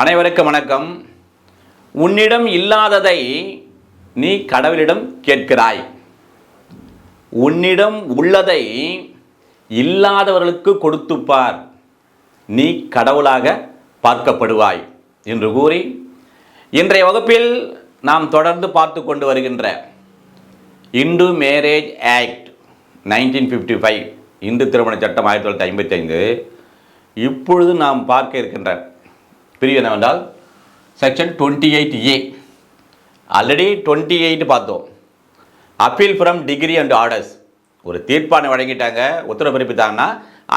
அனைவருக்கும் வணக்கம். உன்னிடம் இல்லாததை நீ கடவுளிடம் கேட்கிறாய். உன்னிடம் உள்ளதை இல்லாதவர்களுக்கு கொடுத்துப்பார், நீ கடவுளாக பார்க்கப்படுவாய் என்று கூறி இன்றைய வகுப்பில் நாம் தொடர்ந்து பார்த்து கொண்டு வருகின்ற இந்து மேரேஜ் ஆக்ட் 1955, இந்து திருமண சட்டம் 1955, இப்பொழுது நாம் பார்க்க இருக்கின்ற பிரிவு என்னவென்றால் செக்ஷன் 28A. ஆல்ரெடி 28 பார்த்தோம். Appeal from degree and orders. ஒரு தீர்ப்பானை வழங்கிட்டாங்க, உத்தரவு பிறப்பித்தாங்கன்னா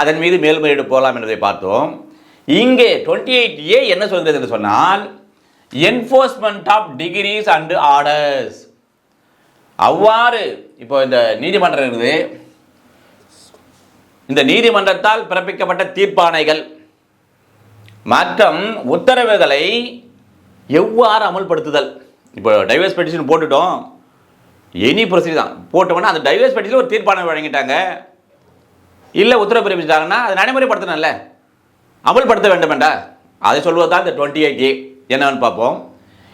அதன் மீது மேல்முறையீடு போகலாம் என்பதை பார்த்தோம். இங்கே 28A என்ன சொல்கிறது என்று சொன்னால் enforcement of decrees and orders. அவ்வாறு இப்போ இந்த நீதிமன்றம் இருக்குது, இந்த நீதிமன்றத்தால் பிறப்பிக்கப்பட்ட தீர்ப்பாணைகள் மற்றும் உத்தரவுகளை எவ்வாறு அமல்படுத்துதல். இப்போ டைவர்ஸ் பெட்டிஷன் போட்டுட்டோம், எனி ப்ரொசீஜர் தான் போட்டோம்னா அந்த டைவர்ஸ் பெட்டிஷன் ஒரு தீர்ப்பாணம் வழங்கிட்டாங்க, இல்லை உத்தரவு பிறப்பிச்சிட்டாங்கன்னா அதை நடைமுறைப்படுத்தணும்ல, அமல்படுத்த வேண்டும் என்றா அதை சொல்வது தான் இந்த 28A. என்னன்னு பார்ப்போம்.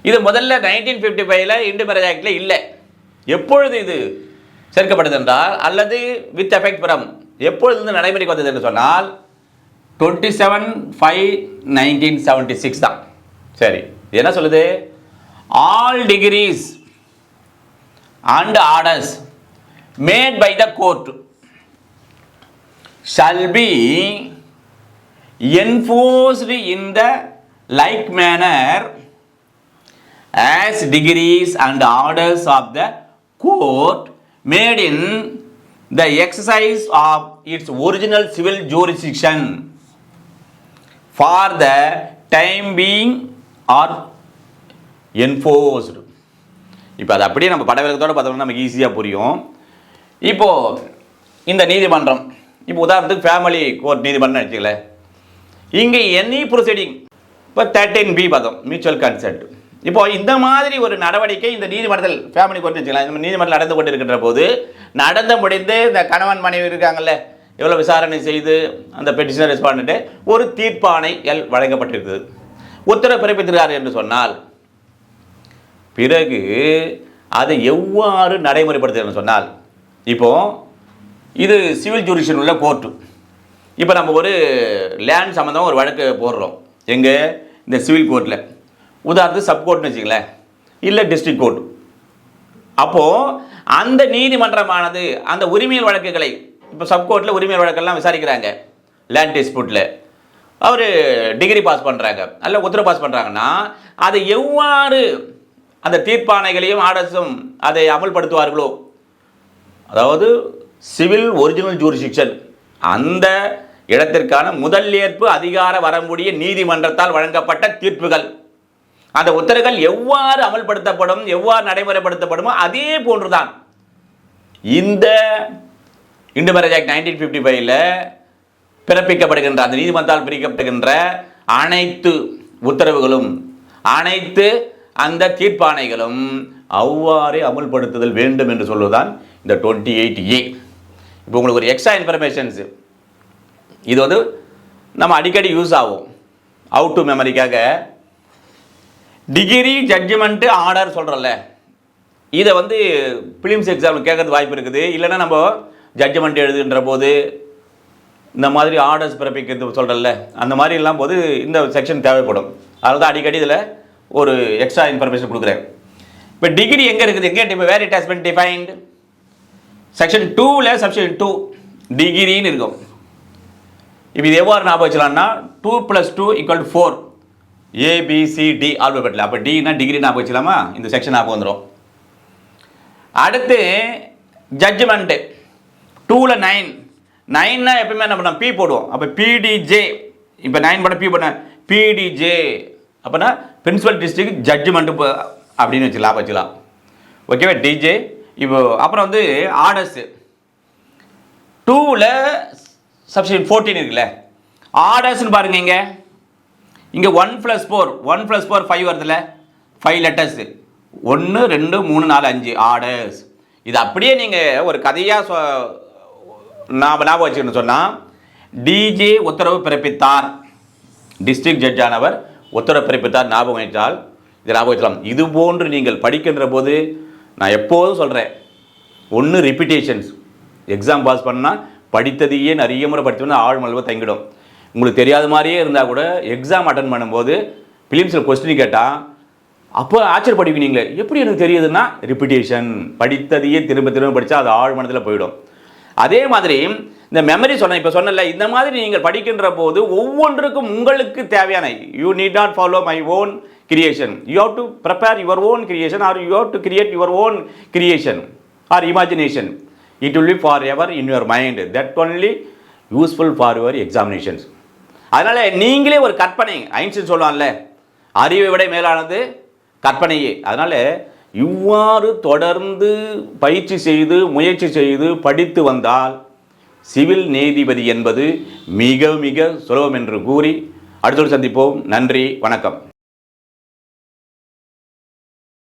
இது முதல்ல 1955 இந்து மேரேஜ் ஆக்டில் இல்லை. எப்பொழுது இது சேர்க்கப்பட்டது என்றால், அல்லது வித் எஃபெக்ட் ஃப்ரம் எப்பொழுது நடைமுறைக்கு வந்தது என்று சொன்னால் 27/5/1976 தான். சரி, என்ன சொல்லுது? All decrees and orders made by the court shall be enforced in the like manner as degrees and orders of the court made in the exercise of its original civil jurisdiction for the time being are enforced. இப்போ அது அப்படியே நம்ம படவிலக்கத்தோடு பார்த்தோம்னா நமக்கு ஈஸியாக புரியும். இப்போது இந்த நீதிமன்றம், இப்போ உதாரணத்துக்கு ஃபேமிலி கோர்ட் நீதிமன்றம் நினச்சிக்கல, இங்கே எனி ப்ரொசீடிங், இப்போ 13B பார்த்தோம், மியூச்சுவல் கன்சென்ட். இப்போ இந்த மாதிரி ஒரு நடவடிக்கை இந்த நீதிமன்றத்தில் ஃபேமிலி கோர்ட் வச்சுக்கலாம், இந்த நீதிமன்றம் நடந்து கொண்டு இருக்கின்ற போது நடந்து முடிந்து இந்த கணவன் மனைவி இருக்காங்கல்ல, எவ்வளோ விசாரணை செய்து அந்த பெட்டிஷனை ரெஸ்பாண்ட் ஒரு தீர்ப்பாணை வழங்கப்பட்டிருக்குது, உத்தரவு பிறப்பித்திருக்கார் என்று சொன்னால் பிறகு அதை எவ்வாறு நடைமுறைப்படுத்துகிறதுன்னு சொன்னால், இப்போ இது சிவில் ஜூரிடிக்ஷன் உள்ள கோர்ட்டு. இப்போ நம்ம ஒரு லேண்ட் சம்மந்தமாக ஒரு வழக்கு போடுறோம், எங்கே இந்த சிவில் கோர்ட்டில், உதாரணத்துக்கு சப் கோர்ட்னு வச்சுங்களேன், இல்லை டிஸ்ட்ரிக்ட் கோர்ட். அப்போது அந்த நீதிமன்றமானது அந்த உரிமையல் வழக்குகளை, இப்போ சப்கோர்ட்டில் உரிமையல் வழக்கெல்லாம் விசாரிக்கிறாங்க, லேண்ட் டிஸ்பியூட்டில் அவர் டிகிரி பாஸ் பண்ணுறாங்க அல்ல உத்தரவு பாஸ் பண்ணுறாங்கன்னா அதை எவ்வாறு அந்த தீர்ப்பாணைகளையும் ஆர்டர்ஸும் அதை அமல்படுத்துவார்களோ, அதாவது சிவில் ஒரிஜினல் ஜூரிஸ்டிக்ஷன், அந்த இடத்திற்கான முதல் ஏற்பு அதிகார வரக்கூடிய நீதிமன்றத்தால் வழங்கப்பட்ட தீர்ப்புகள், அந்த உத்தரவுகள் எவ்வாறு அமல்படுத்தப்படும், எவ்வாறு நடைமுறைப்படுத்தப்படுமோ அதே போன்றுதான் இந்த இந்து மேரேஜ் ஆக்ட் 1955 பிறப்பிக்கப்படுகின்ற அந்த நீதிமன்றத்தால் பிரிக்கப்படுகின்ற அனைத்து உத்தரவுகளும் அனைத்து அந்த தீர்ப்பாணைகளும் அவ்வாறே அமல்படுத்துதல் வேண்டும் என்று சொல்வதுதான் இந்த 28A. இப்போ உங்களுக்கு ஒரு எக்ஸ்ட்ரா இன்ஃபர்மேஷன்ஸ், இது வந்து நம்ம அடிக்கடி யூஸ் ஆகும் அவுட் டு மெமரிக்காக. டிகிரி ஜட்ஜ்மெண்ட்டு ஆர்டர் சொல்கிறோம்ல, இதை வந்து பிலிம்ஸ் எக்ஸாம் கேட்கறது வாய்ப்பு இருக்குது. இல்லைன்னா நம்ம ஜட்ஜ்மெண்ட் எழுதுகின்ற போது இந்த மாதிரி ஆர்டர்ஸ் பிறப்பிக்கிறது சொல்கிறல்ல, அந்த மாதிரி இல்லாமல் போது இந்த செக்ஷன் தேவைப்படும். அதனால தான் அடிக்கடி இதில் ஒரு எக்ஸ்ட்ரா இன்ஃபர்மேஷன் கொடுக்குறேன். இப்போ டிகிரி எங்கே இருக்குது, எங்கே இப்போ where it has been defined, section 2ல் செக்ஷன் 2 டிகிரின்னு இருக்கும். இப்போ இது எவ்வாறு ஞாபகம் வச்சலாம்னா 2 + 2 = 4, ABCD ஆல்பபெட்டில். அப்போ டினா டிகிரி ஞாபகம் வச்சலாமா, இந்த செக்ஷன் ஞாபகம் வந்துடும். அடுத்து ஜட்ஜ்மெண்ட்டு 2ல் 9னா எப்பவுமே என்ன பண்ணோம், பி போடுவோம். அப்போ PDJ, இப்போ 9 பண்ண பி பண்ண PDJ, அப்போனா பிரின்சிபல் டிஸ்ட்ரிக்ட் ஜட்ஜ்மெண்ட்டு அப்படின்னு வச்சுக்கலாம். ஓகேவா, டிஜே. இப்போ அப்புறம் வந்து ஆர்டர்ஸு 2ல் செக்ஷன் 14 இருக்குல்ல, ஆர்டர்ஸ்னு பாருங்க, இங்கே 1 + 4 5 வருதுல்ல, 5 லெட்டர்ஸு 1 2 3 4 5 ஆர்டர்ஸ். இது அப்படியே நீங்கள் ஒரு கதையாக ஞாபகம் வச்சுக்கணும்னு சொன்னால், டிஜே உத்தரவு பிறப்பித்தார், டிஸ்ட்ரிக்ட் ஜட்ஜானவர் ஒத்தரப்பிறப்பித்தார் ஞாபகம் வைத்தால் இதை ஞாபகம் வச்சலாம். இது போன்று நீங்கள் படிக்கின்ற போது நான் எப்போதும் சொல்கிறேன், ஒன்று ரிப்பீட்டேஷன்ஸ். எக்ஸாம் பாஸ் பண்ணால் படித்ததையே நிறைய முறை படித்தோம்னா ஆழ்மளவு தங்கிடும். உங்களுக்கு தெரியாத மாதிரியே இருந்தால் கூட எக்ஸாம் அட்டன் பண்ணும்போது பிலிம்ஸில் கொஸ்டின் கேட்டால் அப்போ ஆச்சரியப்படுவீங்களே, எப்படி எனக்கு தெரியுதுன்னா ரிப்பீட்டேஷன். படித்ததையே திரும்ப திரும்ப படித்தா அது ஆழ் மனதில் போயிடும். அதே மாதிரி இந்த மெமரி சொன்னேன், இப்போ சொன்னல, இந்த மாதிரி நீங்கள் படிக்கின்ற போது ஒவ்வொன்றுக்கும் உங்களுக்கு தேவையான, you need not follow my own creation, you have to prepare your own creation or you have to create your own creation or imagination. It will be forever in your mind, that only useful for your examinations. அதனால் நீங்களே ஒரு கற்பனை, Einstein சொல்லுவான்ல, அறிவை விட மேலானது கற்பனையே. அதனால் இவ்வாறு தொடர்ந்து பயிற்சி செய்து முயற்சி செய்து படித்து வந்தால் சிவில் நீதிபதி என்பது மிக மிக சுலபம் என்று கூறி அடுத்தோடு சந்திப்போம். நன்றி, வணக்கம்.